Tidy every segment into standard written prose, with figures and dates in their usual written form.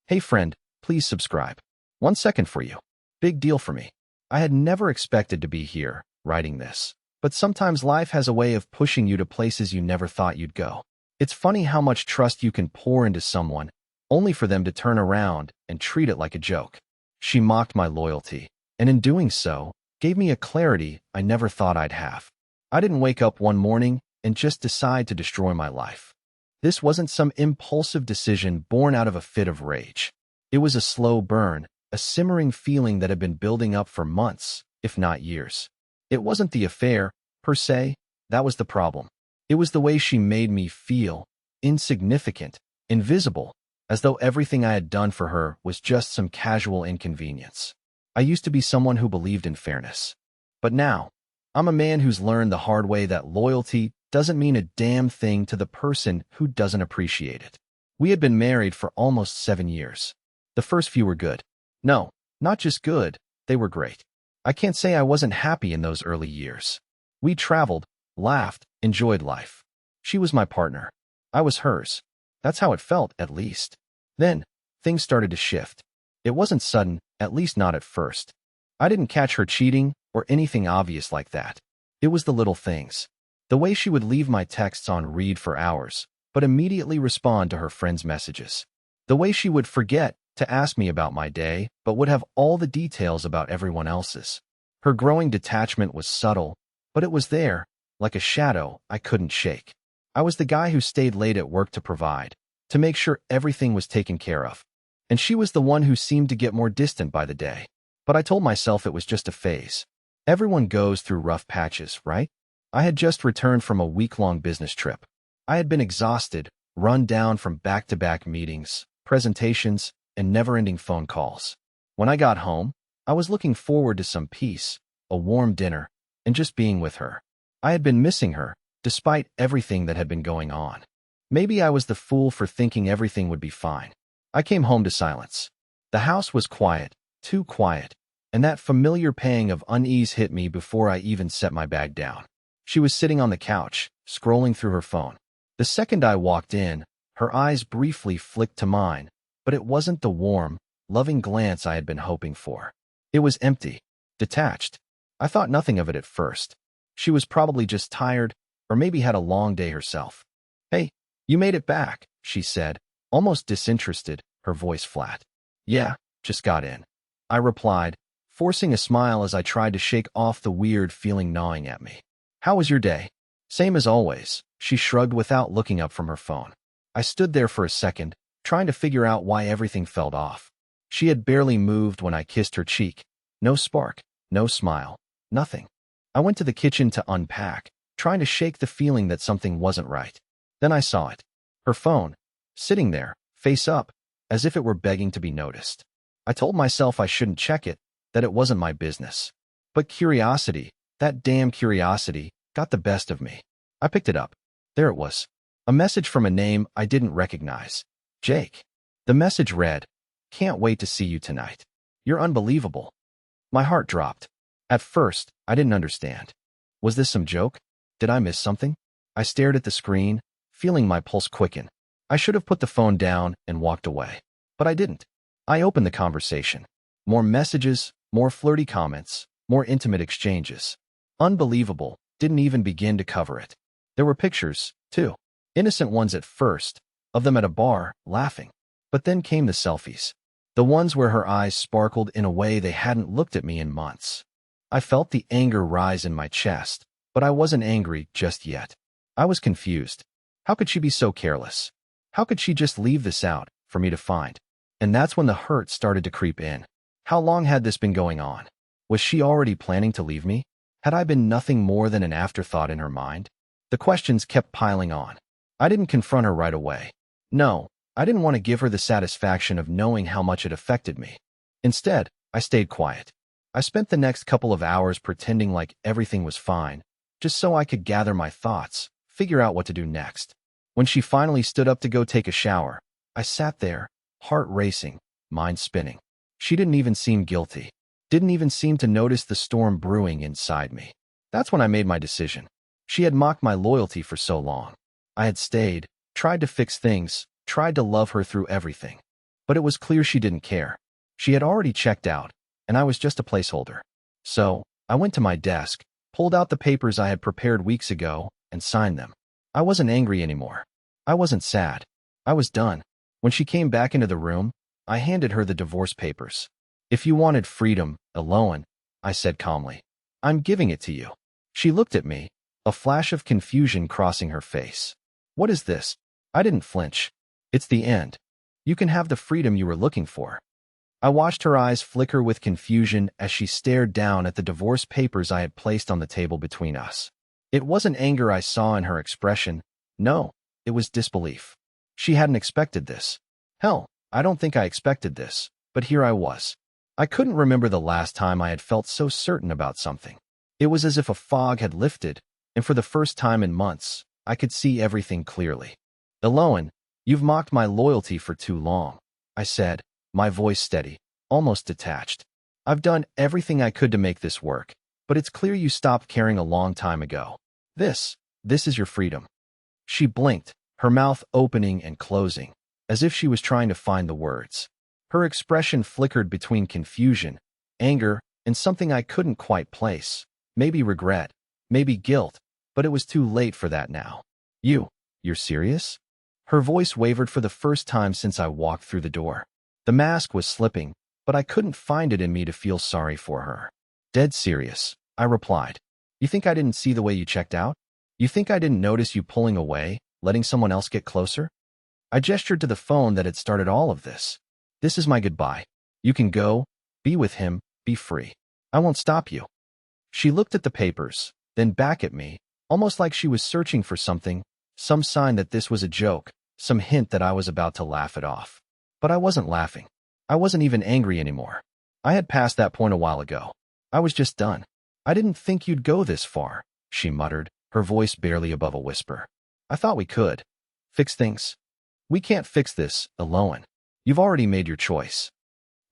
Hey friend, please subscribe. 1 second for you. Big deal for me. I had never expected to be here, writing this. But sometimes life has a way of pushing you to places you never thought you'd go. It's funny how much trust you can pour into someone, only for them to turn around and treat it like a joke. She mocked my loyalty, and in doing so, gave me a clarity I never thought I'd have. I didn't wake up one morning and just decide to destroy my life. This wasn't some impulsive decision born out of a fit of rage. It was a slow burn, a simmering feeling that had been building up for months, if not years. It wasn't the affair, per se, that was the problem. It was the way she made me feel, insignificant, invisible, as though everything I had done for her was just some casual inconvenience. I used to be someone who believed in fairness. But now, I'm a man who's learned the hard way that loyalty doesn't mean a damn thing to the person who doesn't appreciate it. We had been married for almost 7 years. The first few were good. No, not just good, they were great. I can't say I wasn't happy in those early years. We traveled, laughed, enjoyed life. She was my partner. I was hers. That's how it felt, at least. Then, things started to shift. It wasn't sudden, at least not at first. I didn't catch her cheating or anything obvious like that. It was the little things. The way she would leave my texts on read for hours, but immediately respond to her friends' messages. The way she would forget to ask me about my day, but would have all the details about everyone else's. Her growing detachment was subtle, but it was there, like a shadow I couldn't shake. I was the guy who stayed late at work to provide, to make sure everything was taken care of. And she was the one who seemed to get more distant by the day. But I told myself it was just a phase. Everyone goes through rough patches, right? I had just returned from a week-long business trip. I had been exhausted, run down from back-to-back meetings, presentations, and never-ending phone calls. When I got home, I was looking forward to some peace, a warm dinner, and just being with her. I had been missing her, despite everything that had been going on. Maybe I was the fool for thinking everything would be fine. I came home to silence. The house was quiet, too quiet, and that familiar pang of unease hit me before I even set my bag down. She was sitting on the couch, scrolling through her phone. The second I walked in, her eyes briefly flicked to mine, but it wasn't the warm, loving glance I had been hoping for. It was empty, detached. I thought nothing of it at first. She was probably just tired, or maybe had a long day herself. "Hey, you made it back," she said, almost disinterested, her voice flat. "Yeah, just got in," I replied, forcing a smile as I tried to shake off the weird feeling gnawing at me. "How was your day?" "Same as always," she shrugged without looking up from her phone. I stood there for a second, trying to figure out why everything felt off. She had barely moved when I kissed her cheek. No spark, no smile, nothing. I went to the kitchen to unpack, trying to shake the feeling that something wasn't right. Then I saw it. Her phone, sitting there, face up, as if it were begging to be noticed. I told myself I shouldn't check it, that it wasn't my business. But curiosity, that damn curiosity, got the best of me. I picked it up. There it was. A message from a name I didn't recognize. Jake. The message read, "Can't wait to see you tonight. You're unbelievable." My heart dropped. At first, I didn't understand. Was this some joke? Did I miss something? I stared at the screen, feeling my pulse quicken. I should have put the phone down and walked away. But I didn't. I opened the conversation. More messages, more flirty comments, more intimate exchanges. Unbelievable didn't even begin to cover it. There were pictures, too. Innocent ones at first, of them at a bar, laughing. But then came the selfies. The ones where her eyes sparkled in a way they hadn't looked at me in months. I felt the anger rise in my chest, but I wasn't angry just yet. I was confused. How could she be so careless? How could she just leave this out for me to find? And that's when the hurt started to creep in. How long had this been going on? Was she already planning to leave me? Had I been nothing more than an afterthought in her mind? The questions kept piling on. I didn't confront her right away. No, I didn't want to give her the satisfaction of knowing how much it affected me. Instead, I stayed quiet. I spent the next couple of hours pretending like everything was fine, just so I could gather my thoughts, figure out what to do next. When she finally stood up to go take a shower, I sat there, heart racing, mind spinning. She didn't even seem guilty. Didn't even seem to notice the storm brewing inside me. That's when I made my decision. She had mocked my loyalty for so long. I had stayed, tried to fix things, tried to love her through everything. But it was clear she didn't care. She had already checked out, and I was just a placeholder. So, I went to my desk, pulled out the papers I had prepared weeks ago, and signed them. I wasn't angry anymore. I wasn't sad. I was done. When she came back into the room, I handed her the divorce papers. If you wanted freedom, Elowen, I said calmly, I'm giving it to you. She looked at me, a flash of confusion crossing her face. What is this? I didn't flinch. It's the end. You can have the freedom you were looking for. I watched her eyes flicker with confusion as she stared down at the divorce papers I had placed on the table between us. It wasn't anger I saw in her expression. No, it was disbelief. She hadn't expected this. Hell, I don't think I expected this, but here I was. I couldn't remember the last time I had felt so certain about something. It was as if a fog had lifted, and for the first time in months, I could see everything clearly. Elowen, you've mocked my loyalty for too long, I said, my voice steady, almost detached. I've done everything I could to make this work, but it's clear you stopped caring a long time ago. This is your freedom. She blinked, her mouth opening and closing, as if she was trying to find the words. Her expression flickered between confusion, anger, and something I couldn't quite place. Maybe regret, maybe guilt, but it was too late for that now. You're serious? Her voice wavered for the first time since I walked through the door. The mask was slipping, but I couldn't find it in me to feel sorry for her. Dead serious, I replied. You think I didn't see the way you checked out? You think I didn't notice you pulling away, letting someone else get closer? I gestured to the phone that had started all of this. This is my goodbye. You can go, be with him, be free. I won't stop you. She looked at the papers, then back at me, almost like she was searching for something, some sign that this was a joke, some hint that I was about to laugh it off. But I wasn't laughing. I wasn't even angry anymore. I had passed that point a while ago. I was just done. I didn't think you'd go this far, she muttered, her voice barely above a whisper. I thought we could. Fix things. We can't fix this, Elowen. You've already made your choice.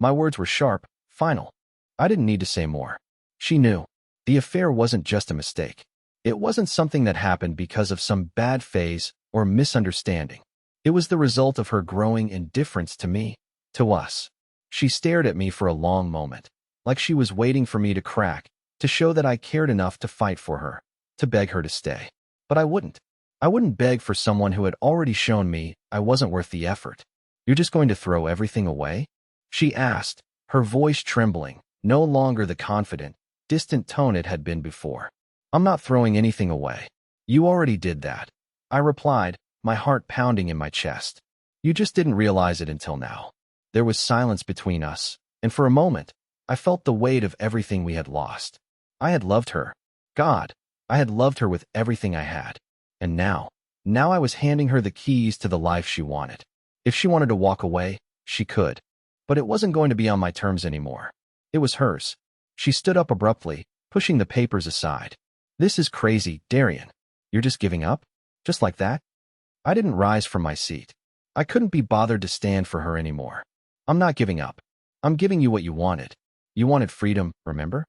My words were sharp, final. I didn't need to say more. She knew. The affair wasn't just a mistake. It wasn't something that happened because of some bad phase or misunderstanding. It was the result of her growing indifference to me, to us. She stared at me for a long moment, like she was waiting for me to crack, to show that I cared enough to fight for her, to beg her to stay. But I wouldn't. I wouldn't beg for someone who had already shown me I wasn't worth the effort. You're just going to throw everything away? She asked, her voice trembling, no longer the confident, distant tone it had been before. I'm not throwing anything away. You already did that. I replied, my heart pounding in my chest. You just didn't realize it until now. There was silence between us, and for a moment, I felt the weight of everything we had lost. I had loved her. God, I had loved her with everything I had. And now I was handing her the keys to the life she wanted. If she wanted to walk away, she could. But it wasn't going to be on my terms anymore. It was hers. She stood up abruptly, pushing the papers aside. This is crazy, Darian. You're just giving up? Just like that? I didn't rise from my seat. I couldn't be bothered to stand for her anymore. I'm not giving up. I'm giving you what you wanted. You wanted freedom, remember?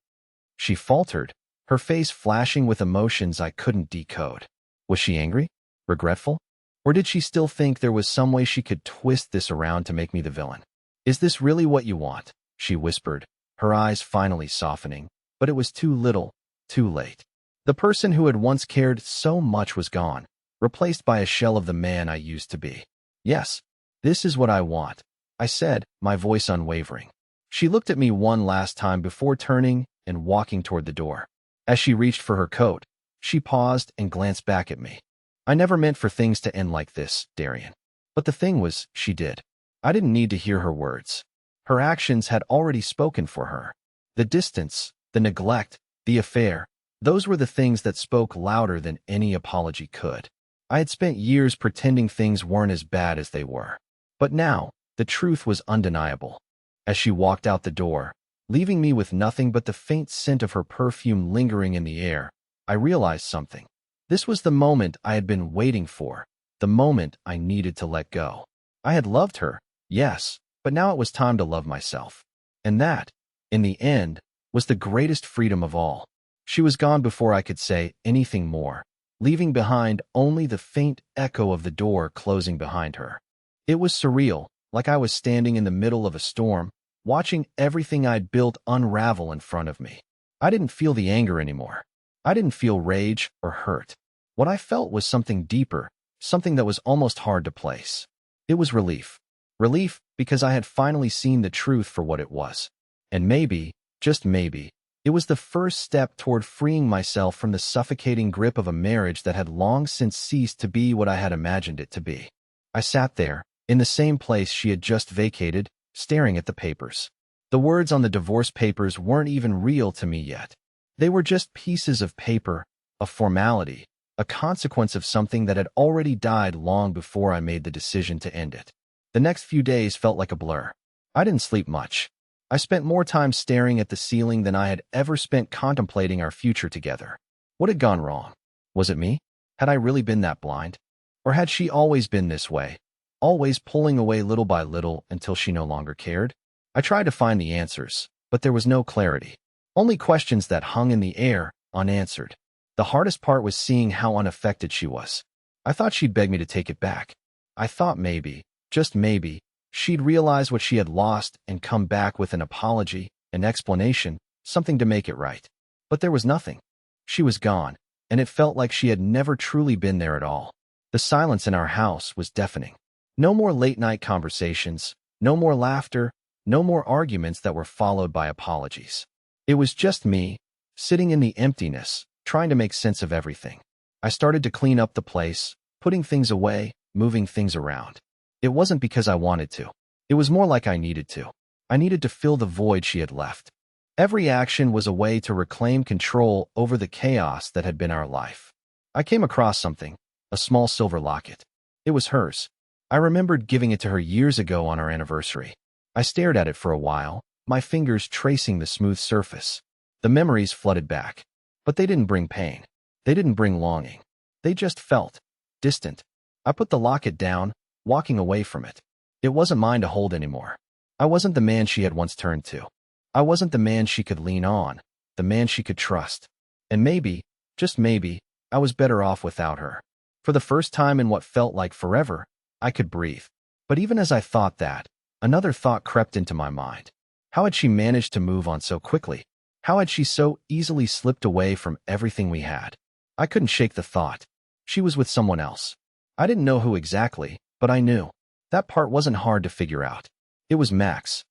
She faltered, her face flashing with emotions I couldn't decode. Was she angry? Regretful? Or did she still think there was some way she could twist this around to make me the villain? Is this really what you want? She whispered, her eyes finally softening, but it was too little, too late. The person who had once cared so much was gone, replaced by a shell of the man I used to be. Yes, this is what I want, I said, my voice unwavering. She looked at me one last time before turning and walking toward the door. As she reached for her coat, she paused and glanced back at me. I never meant for things to end like this, Darian. But the thing was, she did. I didn't need to hear her words. Her actions had already spoken for her. The distance, the neglect, the affair, those were the things that spoke louder than any apology could. I had spent years pretending things weren't as bad as they were. But now, the truth was undeniable. As she walked out the door, leaving me with nothing but the faint scent of her perfume lingering in the air, I realized something. This was the moment I had been waiting for, the moment I needed to let go. I had loved her, yes, but now it was time to love myself. And that, in the end, was the greatest freedom of all. She was gone before I could say anything more, leaving behind only the faint echo of the door closing behind her. It was surreal, like I was standing in the middle of a storm, watching everything I'd built unravel in front of me. I didn't feel the anger anymore. I didn't feel rage or hurt. What I felt was something deeper, something that was almost hard to place. It was relief. Relief because I had finally seen the truth for what it was. And maybe, just maybe, it was the first step toward freeing myself from the suffocating grip of a marriage that had long since ceased to be what I had imagined it to be. I sat there, in the same place she had just vacated, staring at the papers. The words on the divorce papers weren't even real to me yet. They were just pieces of paper, a formality, a consequence of something that had already died long before I made the decision to end it. The next few days felt like a blur. I didn't sleep much. I spent more time staring at the ceiling than I had ever spent contemplating our future together. What had gone wrong? Was it me? Had I really been that blind? Or had she always been this way, always pulling away little by little until she no longer cared? I tried to find the answers, but there was no clarity. Only questions that hung in the air, unanswered. The hardest part was seeing how unaffected she was. I thought she'd beg me to take it back. I thought maybe, just maybe, she'd realize what she had lost and come back with an apology, an explanation, something to make it right. But there was nothing. She was gone, and it felt like she had never truly been there at all. The silence in our house was deafening. No more late-night conversations, no more laughter, no more arguments that were followed by apologies. It was just me, sitting in the emptiness, trying to make sense of everything. I started to clean up the place, putting things away, moving things around. It wasn't because I wanted to. It was more like I needed to. I needed to fill the void she had left. Every action was a way to reclaim control over the chaos that had been our life. I came across something, a small silver locket. It was hers. I remembered giving it to her years ago on our anniversary. I stared at it for a while, my fingers tracing the smooth surface. The memories flooded back. But they didn't bring pain. They didn't bring longing. They just felt distant. I put the locket down, walking away from it. It wasn't mine to hold anymore. I wasn't the man she had once turned to. I wasn't the man she could lean on, the man she could trust. And maybe, just maybe, I was better off without her. For the first time in what felt like forever, I could breathe. But even as I thought that, another thought crept into my mind. How had she managed to move on so quickly? How had she so easily slipped away from everything we had? I couldn't shake the thought. She was with someone else. I didn't know who exactly, but I knew. That part wasn't hard to figure out. It was Max.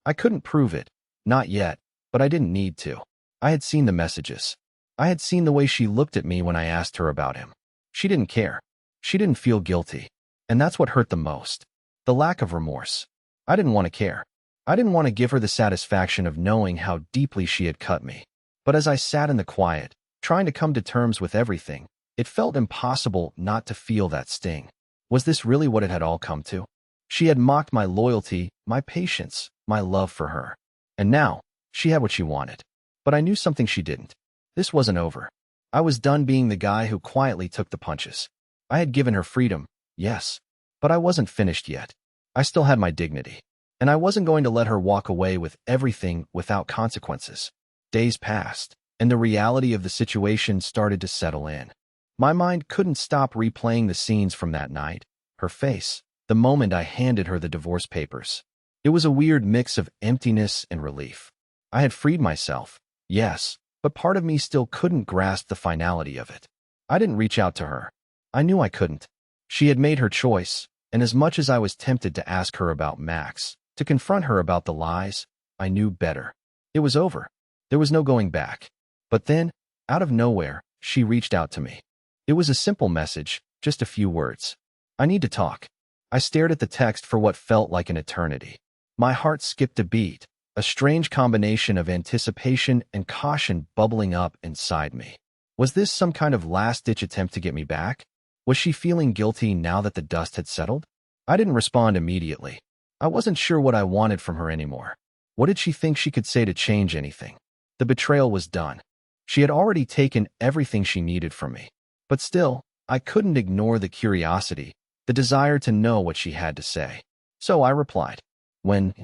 I couldn't prove it. Not yet, but I didn't need to. I had seen the messages. I had seen the way she looked at me when I asked her about him. She didn't care. She didn't feel guilty. And that's what hurt the most. The lack of remorse. I didn't want to care. I didn't want to give her the satisfaction of knowing how deeply she had cut me. But as I sat in the quiet, trying to come to terms with everything, it felt impossible not to feel that sting. Was this really what it had all come to? She had mocked my loyalty, my patience, my love for her. And now, she had what she wanted. But I knew something she didn't. This wasn't over. I was done being the guy who quietly took the punches. I had given her freedom, yes, but I wasn't finished yet. I still had my dignity. And I wasn't going to let her walk away with everything without consequences. Days passed, and the reality of the situation started to settle in. My mind couldn't stop replaying the scenes from that night, her face, the moment I handed her the divorce papers. It was a weird mix of emptiness and relief. I had freed myself, yes, but part of me still couldn't grasp the finality of it. I didn't reach out to her. I knew I couldn't. She had made her choice, and as much as I was tempted to ask her about Max, to confront her about the lies, I knew better. It was over. There was no going back. But then, out of nowhere, she reached out to me. It was a simple message, just a few words. I need to talk. I stared at the text for what felt like an eternity. My heart skipped a beat, a strange combination of anticipation and caution bubbling up inside me. Was this some kind of last-ditch attempt to get me back? Was she feeling guilty now that the dust had settled? I didn't respond immediately. I wasn't sure what I wanted from her anymore. What did she think she could say to change anything? The betrayal was done. She had already taken everything she needed from me. But still, I couldn't ignore the curiosity, the desire to know what she had to say. So I replied. When?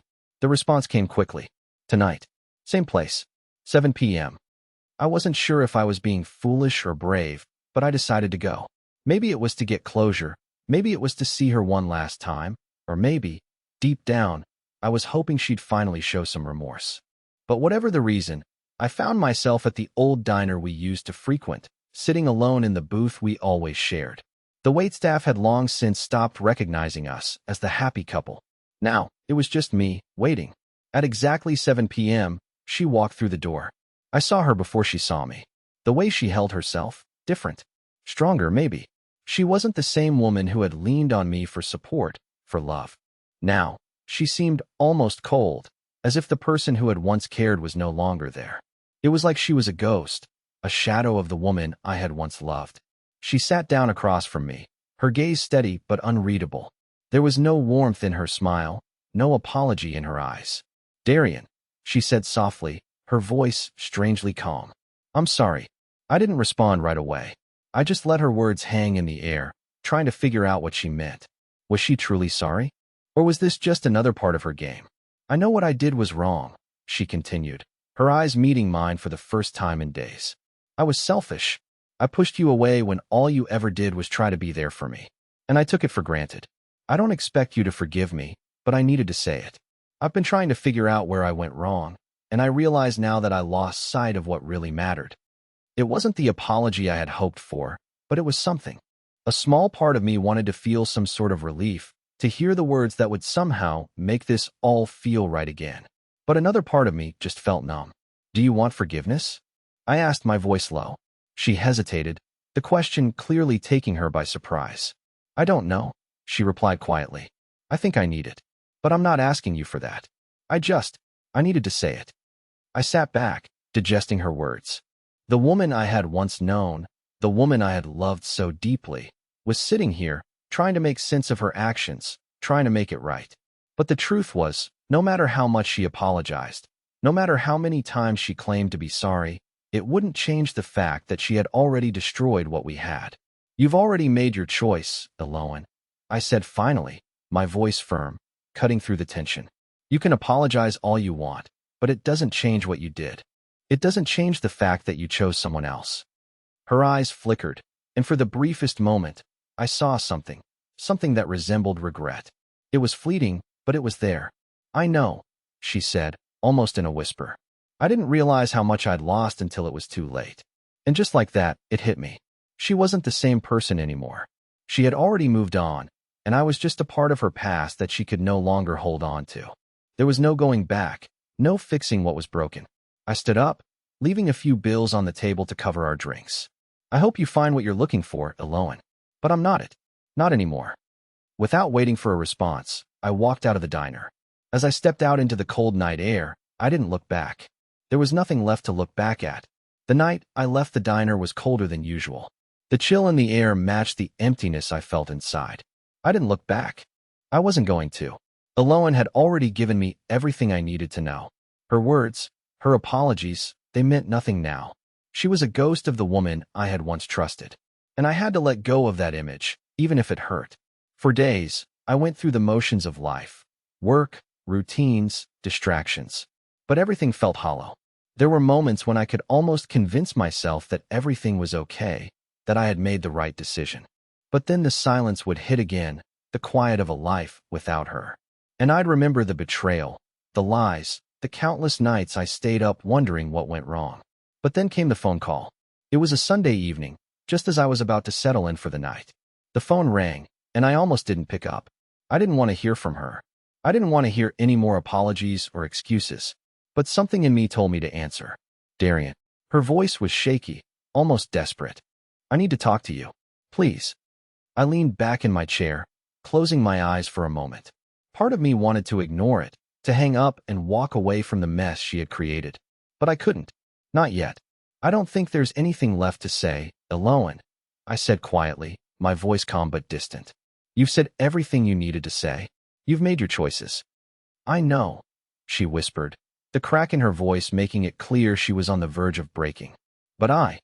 The response came quickly. Tonight. Same place. 7 p.m. I wasn't sure if I was being foolish or brave, but I decided to go. Maybe it was to get closure. Maybe it was to see her one last time. Or maybe, Deep down, I was hoping she'd finally show some remorse. But whatever the reason, I found myself at the old diner we used to frequent, sitting alone in the booth we always shared. The waitstaff had long since stopped recognizing us as the happy couple. Now, it was just me, waiting. At exactly 7 p.m., she walked through the door. I saw her before she saw me. The way she held herself, different. Stronger, maybe. She wasn't the same woman who had leaned on me for support, for love. Now, she seemed almost cold, as if the person who had once cared was no longer there. It was like she was a ghost, a shadow of the woman I had once loved. She sat down across from me, her gaze steady but unreadable. There was no warmth in her smile, no apology in her eyes. "Darian," she said softly, her voice strangely calm. "I'm sorry." I didn't respond right away. I just let her words hang in the air, trying to figure out what she meant. Was she truly sorry? Or was this just another part of her game? "I know what I did was wrong," she continued, her eyes meeting mine for the first time in days. "I was selfish. I pushed you away when all you ever did was try to be there for me. And I took it for granted. I don't expect you to forgive me, but I needed to say it. I've been trying to figure out where I went wrong, and I realize now that I lost sight of what really mattered." It wasn't the apology I had hoped for, but it was something. A small part of me wanted to feel some sort of relief, to hear the words that would somehow make this all feel right again. But another part of me just felt numb. "Do you want forgiveness?" I asked, my voice low. She hesitated, the question clearly taking her by surprise. "I don't know," she replied quietly. "I think I need it. But I'm not asking you for that. I needed to say it." I sat back, digesting her words. The woman I had once known, the woman I had loved so deeply, was sitting here, trying to make sense of her actions, trying to make it right. But the truth was, no matter how much she apologized, no matter how many times she claimed to be sorry, it wouldn't change the fact that she had already destroyed what we had. "You've already made your choice, Elowen," I said finally, my voice firm, cutting through the tension. "You can apologize all you want, but it doesn't change what you did. It doesn't change the fact that you chose someone else." Her eyes flickered, and for the briefest moment, I saw something that resembled regret. It was fleeting, but it was there. "I know," she said, almost in a whisper. I didn't realize how much I'd lost until it was too late. And just like that, it hit me. She wasn't the same person anymore. She had already moved on, and I was just a part of her past that she could no longer hold on to. There was no going back, no fixing what was broken. I stood up, leaving a few bills on the table to cover our drinks. "I hope you find what you're looking for, Elowen. But I'm not it. Not anymore." Without waiting for a response, I walked out of the diner. As I stepped out into the cold night air, I didn't look back. There was nothing left to look back at. The night I left the diner was colder than usual. The chill in the air matched the emptiness I felt inside. I didn't look back. I wasn't going to. Elowen had already given me everything I needed to know. Her words, her apologies, they meant nothing now. She was a ghost of the woman I had once trusted. And I had to let go of that image, even if it hurt. For days, I went through the motions of life. Work, routines, distractions. But everything felt hollow. There were moments when I could almost convince myself that everything was okay, that I had made the right decision. But then the silence would hit again, the quiet of a life without her. And I'd remember the betrayal, the lies, the countless nights I stayed up wondering what went wrong. But then came the phone call. It was a Sunday evening, just as I was about to settle in for the night. The phone rang, and I almost didn't pick up. I didn't want to hear from her. I didn't want to hear any more apologies or excuses. But something in me told me to answer. "Darian." Her voice was shaky, almost desperate. "I need to talk to you. Please." I leaned back in my chair, closing my eyes for a moment. Part of me wanted to ignore it, to hang up and walk away from the mess she had created. But I couldn't. Not yet. "I don't think there's anything left to say, Elowen," I said quietly, my voice calm but distant. "You've said everything you needed to say. You've made your choices." "I know," she whispered, the crack in her voice making it clear she was on the verge of breaking. "But I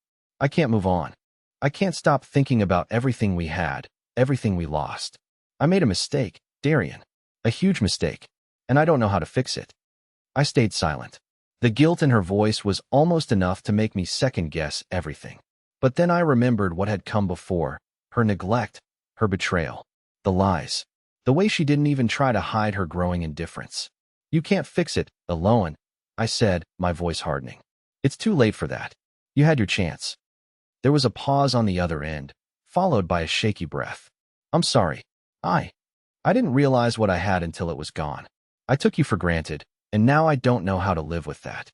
can't move on. I can't stop thinking about everything we had, everything we lost. I made a mistake, Darian. A huge mistake. And I don't know how to fix it." I stayed silent. The guilt in her voice was almost enough to make me second-guess everything. But then I remembered what had come before, her neglect, her betrayal, the lies. The way she didn't even try to hide her growing indifference. You can't fix it, Elowen, I said, my voice hardening. It's too late for that. You had your chance. There was a pause on the other end, followed by a shaky breath. I'm sorry. I didn't realize what I had until it was gone. I took you for granted, and now I don't know how to live with that.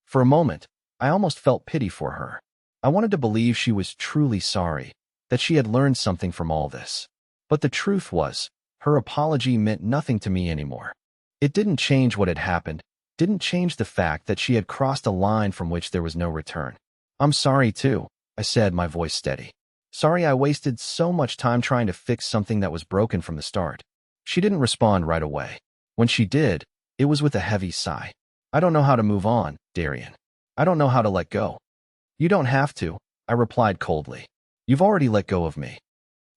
For a moment, I almost felt pity for her. I wanted to believe she was truly sorry, that she had learned something from all this. But the truth was, her apology meant nothing to me anymore. It didn't change what had happened, didn't change the fact that she had crossed a line from which there was no return. I'm sorry too, I said, my voice steady. Sorry I wasted so much time trying to fix something that was broken from the start. She didn't respond right away. When she did, it was with a heavy sigh. I don't know how to move on, Darian. I don't know how to let go. You don't have to, I replied coldly. You've already let go of me.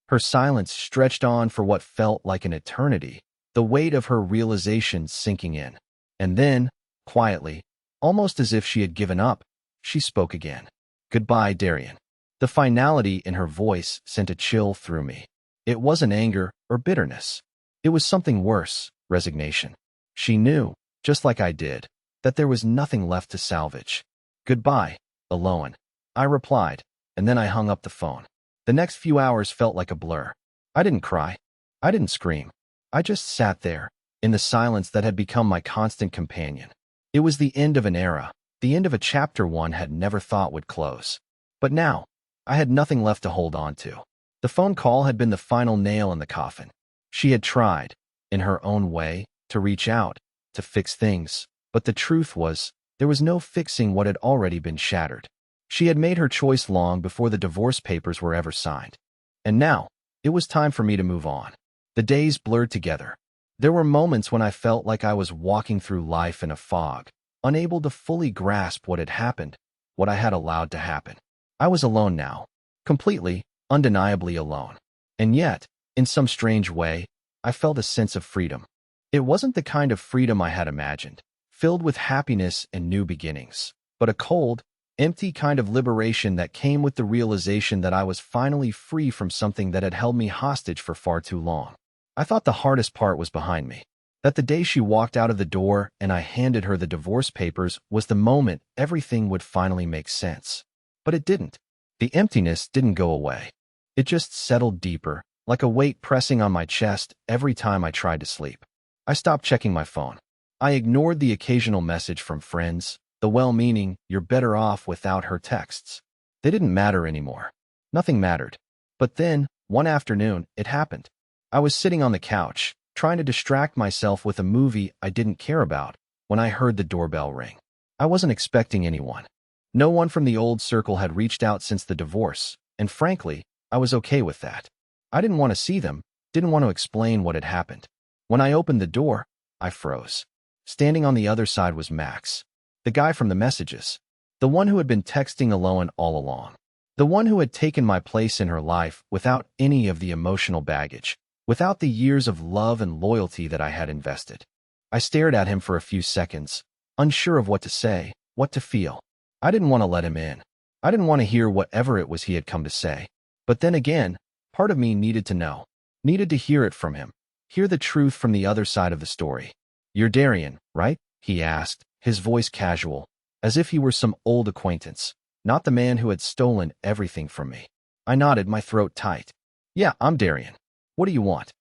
Her silence stretched on for what felt like an eternity, the weight of her realization sinking in. And then, quietly, almost as if she had given up, she spoke again. Goodbye, Darian. The finality in her voice sent a chill through me. It wasn't anger or bitterness. It was something worse, resignation. She knew, just like I did, that there was nothing left to salvage. Goodbye, Elowen, I replied, and then I hung up the phone. The next few hours felt like a blur. I didn't cry. I didn't scream. I just sat there, in the silence that had become my constant companion. It was the end of an era, the end of a chapter one had never thought would close. But now, I had nothing left to hold on to. The phone call had been the final nail in the coffin. She had tried, in her own way, to reach out, to fix things, but the truth was, there was no fixing what had already been shattered. She had made her choice long before the divorce papers were ever signed. And now, it was time for me to move on. The days blurred together. There were moments when I felt like I was walking through life in a fog, unable to fully grasp what had happened, what I had allowed to happen. I was alone now, completely, undeniably alone. And yet, in some strange way, I felt a sense of freedom. It wasn't the kind of freedom I had imagined, filled with happiness and new beginnings, but a cold, empty kind of liberation that came with the realization that I was finally free from something that had held me hostage for far too long. I thought the hardest part was behind me, that the day she walked out of the door and I handed her the divorce papers was the moment everything would finally make sense. But it didn't. The emptiness didn't go away. It just settled deeper, like a weight pressing on my chest every time I tried to sleep. I stopped checking my phone. I ignored the occasional message from friends, the well-meaning, "you're better off without her" texts. They didn't matter anymore. Nothing mattered. But then, one afternoon, it happened. I was sitting on the couch, trying to distract myself with a movie I didn't care about, when I heard the doorbell ring. I wasn't expecting anyone. No one from the old circle had reached out since the divorce, and frankly, I was okay with that. I didn't want to see them, didn't want to explain what had happened. When I opened the door, I froze. Standing on the other side was Max, the guy from the messages, the one who had been texting Elowen all along, the one who had taken my place in her life without any of the emotional baggage, without the years of love and loyalty that I had invested. I stared at him for a few seconds, unsure of what to say, what to feel. I didn't want to let him in. I didn't want to hear whatever it was he had come to say. But then again, part of me needed to know, needed to hear it from him, hear the truth from the other side of the story. "You're Darian, right?" he asked, his voice casual, as if he were some old acquaintance, not the man who had stolen everything from me. I nodded, my throat tight. "Yeah, I'm Darian. What do you want?"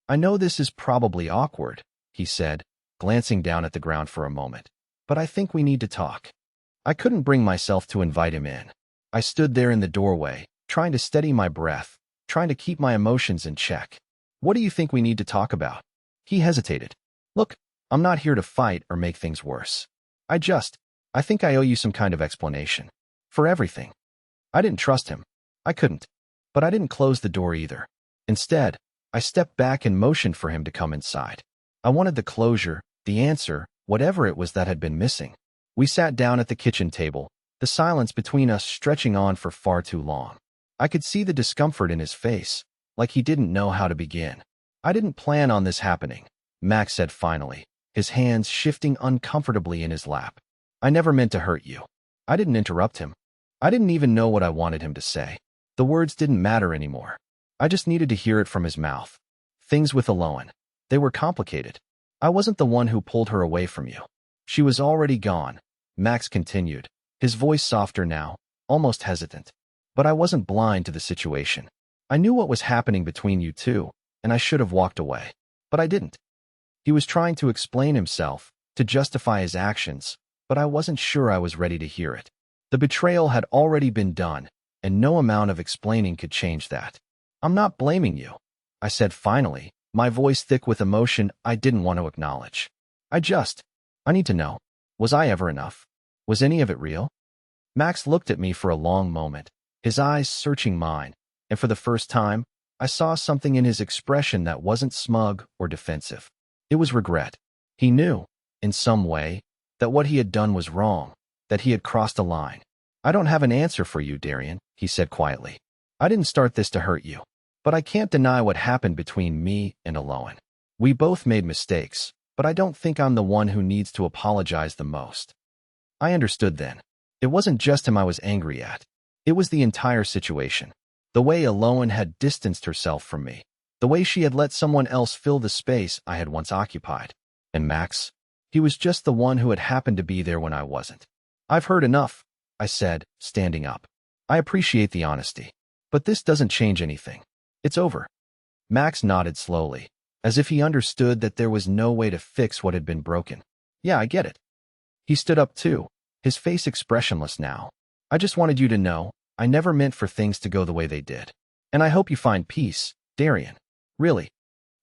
"I know this is probably awkward," he said, glancing down at the ground for a moment, "but I think we need to talk." I couldn't bring myself to invite him in. I stood there in the doorway, trying to steady my breath, trying to keep my emotions in check. "What do you think we need to talk about?" He hesitated. "Look, I'm not here to fight or make things worse. I think I owe you some kind of explanation. For everything." I didn't trust him. I couldn't. But I didn't close the door either. Instead, I stepped back and motioned for him to come inside. I wanted the closure, the answer, whatever it was that had been missing. We sat down at the kitchen table, the silence between us stretching on for far too long. I could see the discomfort in his face, like he didn't know how to begin. "I didn't plan on this happening," Max said finally, his hands shifting uncomfortably in his lap. "I never meant to hurt you." I didn't interrupt him. I didn't even know what I wanted him to say. The words didn't matter anymore. I just needed to hear it from his mouth. Things with Elowen. They were complicated. I wasn't the one who pulled her away from you. She was already gone, Max continued, his voice softer now, almost hesitant. But I wasn't blind to the situation. I knew what was happening between you two, and I should have walked away. But I didn't. He was trying to explain himself, to justify his actions, but I wasn't sure I was ready to hear it. The betrayal had already been done, and no amount of explaining could change that. I'm not blaming you, I said finally, my voice thick with emotion I didn't want to acknowledge. I need to know. Was I ever enough? Was any of it real? Max looked at me for a long moment, his eyes searching mine, and for the first time, I saw something in his expression that wasn't smug or defensive. It was regret. He knew, in some way, that what he had done was wrong, that he had crossed a line. I don't have an answer for you, Darian, he said quietly. I didn't start this to hurt you, but I can't deny what happened between me and Elowen. We both made mistakes, but I don't think I'm the one who needs to apologize the most. I understood then. It wasn't just him I was angry at. It was the entire situation. The way Elowen had distanced herself from me. The way she had let someone else fill the space I had once occupied. And Max? He was just the one who had happened to be there when I wasn't. I've heard enough, I said, standing up. I appreciate the honesty, but this doesn't change anything. It's over. Max nodded slowly, as if he understood that there was no way to fix what had been broken. Yeah, I get it. He stood up too, his face expressionless now. I just wanted you to know, I never meant for things to go the way they did. And I hope you find peace, Darian. Really.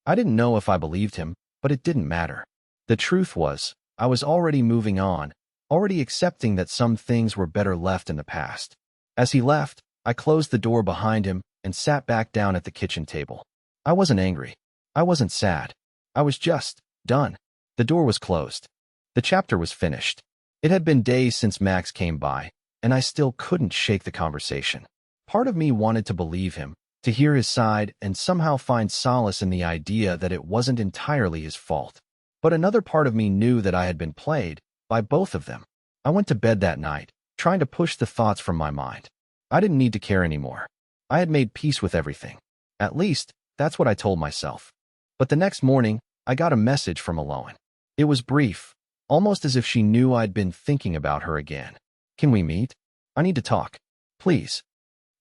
I didn't know if I believed him, but it didn't matter. The truth was, I was already moving on, already accepting that some things were better left in the past. As he left, I closed the door behind him and sat back down at the kitchen table. I wasn't angry. I wasn't sad. I was just done. The door was closed. The chapter was finished. It had been days since Max came by, and I still couldn't shake the conversation. Part of me wanted to believe him, to hear his side and somehow find solace in the idea that it wasn't entirely his fault. But another part of me knew that I had been played by both of them. I went to bed that night, trying to push the thoughts from my mind. I didn't need to care anymore. I had made peace with everything. At least, that's what I told myself. But the next morning, I got a message from Elowen. It was brief, almost as if she knew I'd been thinking about her again. Can we meet? I need to talk. Please.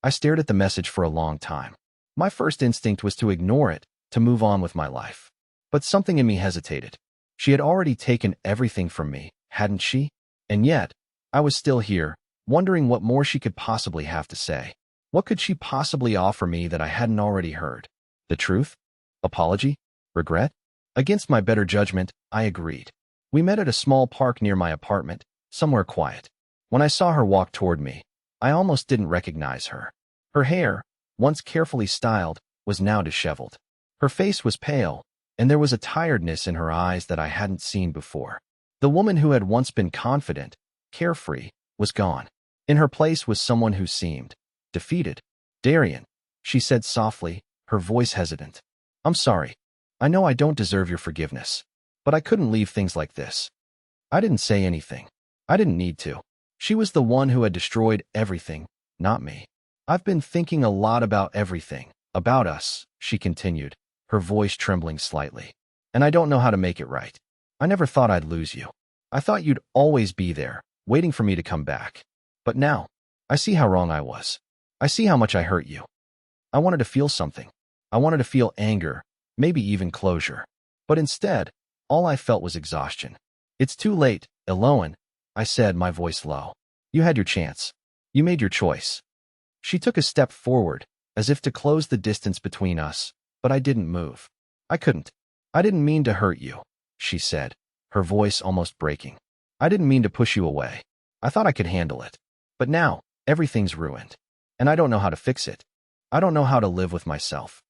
I stared at the message for a long time. My first instinct was to ignore it, to move on with my life. But something in me hesitated. She had already taken everything from me, hadn't she? And yet, I was still here, wondering what more she could possibly have to say. What could she possibly offer me that I hadn't already heard? The truth? Apology? Regret? Against my better judgment, I agreed. We met at a small park near my apartment, somewhere quiet. When I saw her walk toward me, I almost didn't recognize her. Her hair, once carefully styled, was now disheveled. Her face was pale, and there was a tiredness in her eyes that I hadn't seen before. The woman who had once been confident, carefree, was gone. In her place was someone who seemed defeated. Darian, she said softly, her voice hesitant. I'm sorry. I know I don't deserve your forgiveness, but I couldn't leave things like this. I didn't say anything. I didn't need to. She was the one who had destroyed everything, not me. I've been thinking a lot about everything, about us, she continued, her voice trembling slightly. And I don't know how to make it right. I never thought I'd lose you. I thought you'd always be there, waiting for me to come back. But now, I see how wrong I was. I see how much I hurt you. I wanted to feel something. I wanted to feel anger, maybe even closure. But instead, all I felt was exhaustion. It's too late, Elowen, I said, my voice low. You had your chance. You made your choice. She took a step forward, as if to close the distance between us, but I didn't move. I couldn't. I didn't mean to hurt you, she said, her voice almost breaking. I didn't mean to push you away. I thought I could handle it. But now, everything's ruined. And I don't know how to fix it. I don't know how to live with myself.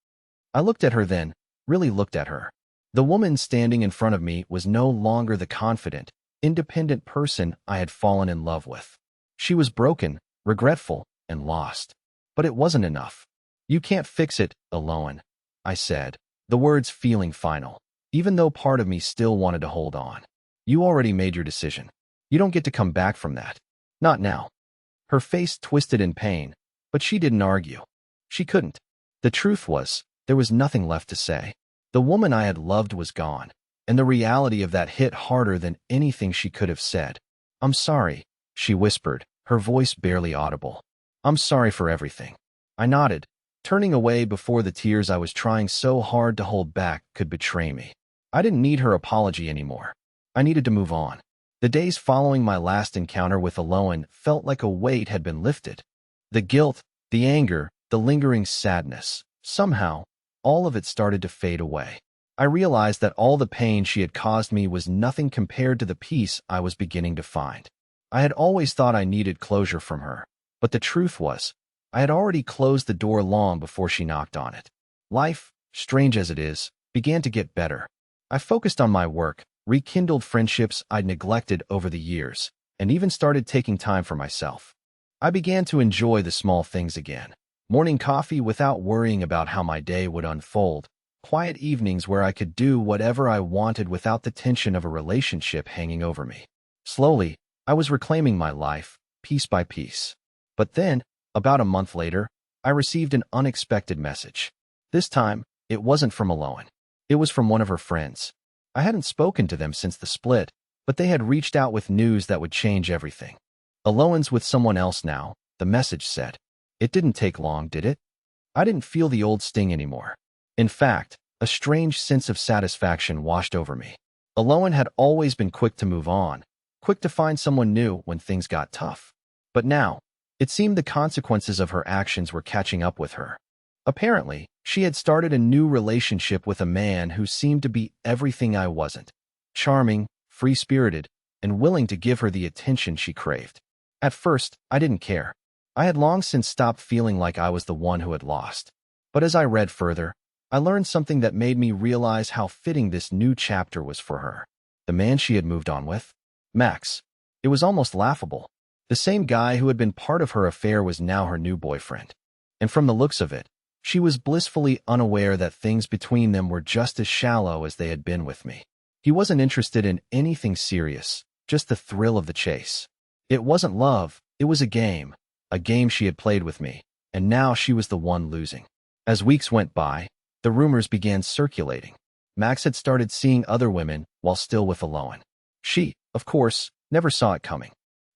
I looked at her then, really looked at her. The woman standing in front of me was no longer the confident, independent person I had fallen in love with. She was broken, regretful, and lost. But it wasn't enough. You can't fix it, Elowen, I said, the words feeling final, even though part of me still wanted to hold on. You already made your decision. You don't get to come back from that. Not now. Her face twisted in pain, but she didn't argue. She couldn't. The truth was, there was nothing left to say. The woman I had loved was gone, and the reality of that hit harder than anything she could have said. "I'm sorry," she whispered, her voice barely audible. "I'm sorry for everything." I nodded, turning away before the tears I was trying so hard to hold back could betray me. I didn't need her apology anymore. I needed to move on. The days following my last encounter with Elowen felt like a weight had been lifted. The guilt, the anger, the lingering sadness, somehow, all of it started to fade away. I realized that all the pain she had caused me was nothing compared to the peace I was beginning to find. I had always thought I needed closure from her, but the truth was, I had already closed the door long before she knocked on it. Life, strange as it is, began to get better. I focused on my work, rekindled friendships I'd neglected over the years, and even started taking time for myself. I began to enjoy the small things again. Morning coffee without worrying about how my day would unfold. Quiet evenings where I could do whatever I wanted without the tension of a relationship hanging over me. Slowly, I was reclaiming my life, piece by piece. But then, about a month later, I received an unexpected message. This time, it wasn't from Elowen. It was from one of her friends. I hadn't spoken to them since the split, but they had reached out with news that would change everything. "Elowen's with someone else now," the message said. It didn't take long, did it? I didn't feel the old sting anymore. In fact, a strange sense of satisfaction washed over me. Elowen had always been quick to move on, quick to find someone new when things got tough. But now, it seemed the consequences of her actions were catching up with her. Apparently, she had started a new relationship with a man who seemed to be everything I wasn't. Charming, free-spirited, and willing to give her the attention she craved. At first, I didn't care. I had long since stopped feeling like I was the one who had lost. But as I read further, I learned something that made me realize how fitting this new chapter was for her. The man she had moved on with? Max. It was almost laughable. The same guy who had been part of her affair was now her new boyfriend. And from the looks of it, she was blissfully unaware that things between them were just as shallow as they had been with me. He wasn't interested in anything serious, just the thrill of the chase. It wasn't love, it was a game she had played with me, and now she was the one losing. As weeks went by, the rumors began circulating. Max had started seeing other women while still with Elowen. She, of course, never saw it coming.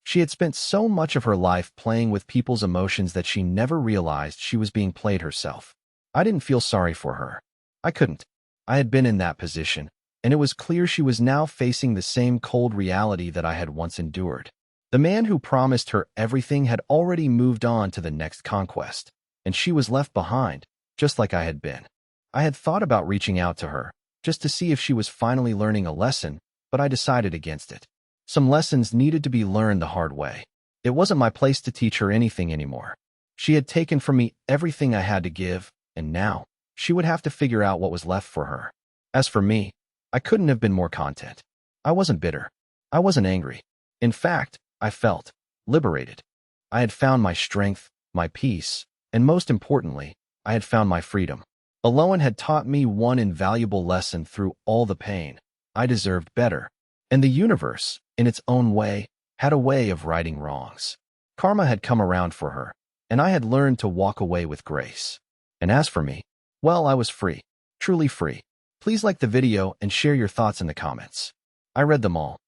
She had spent so much of her life playing with people's emotions that she never realized she was being played herself. I didn't feel sorry for her. I couldn't. I had been in that position, and it was clear she was now facing the same cold reality that I had once endured. The man who promised her everything had already moved on to the next conquest, and she was left behind, just like I had been. I had thought about reaching out to her, just to see if she was finally learning a lesson, but I decided against it. Some lessons needed to be learned the hard way. It wasn't my place to teach her anything anymore. She had taken from me everything I had to give, and now, she would have to figure out what was left for her. As for me, I couldn't have been more content. I wasn't bitter. I wasn't angry. In fact, I felt liberated. I had found my strength, my peace, and most importantly, I had found my freedom. Elowen had taught me one invaluable lesson through all the pain. I deserved better. And the universe, in its own way, had a way of righting wrongs. Karma had come around for her, and I had learned to walk away with grace. And as for me, well, I was free, truly free. Please like the video and share your thoughts in the comments. I read them all.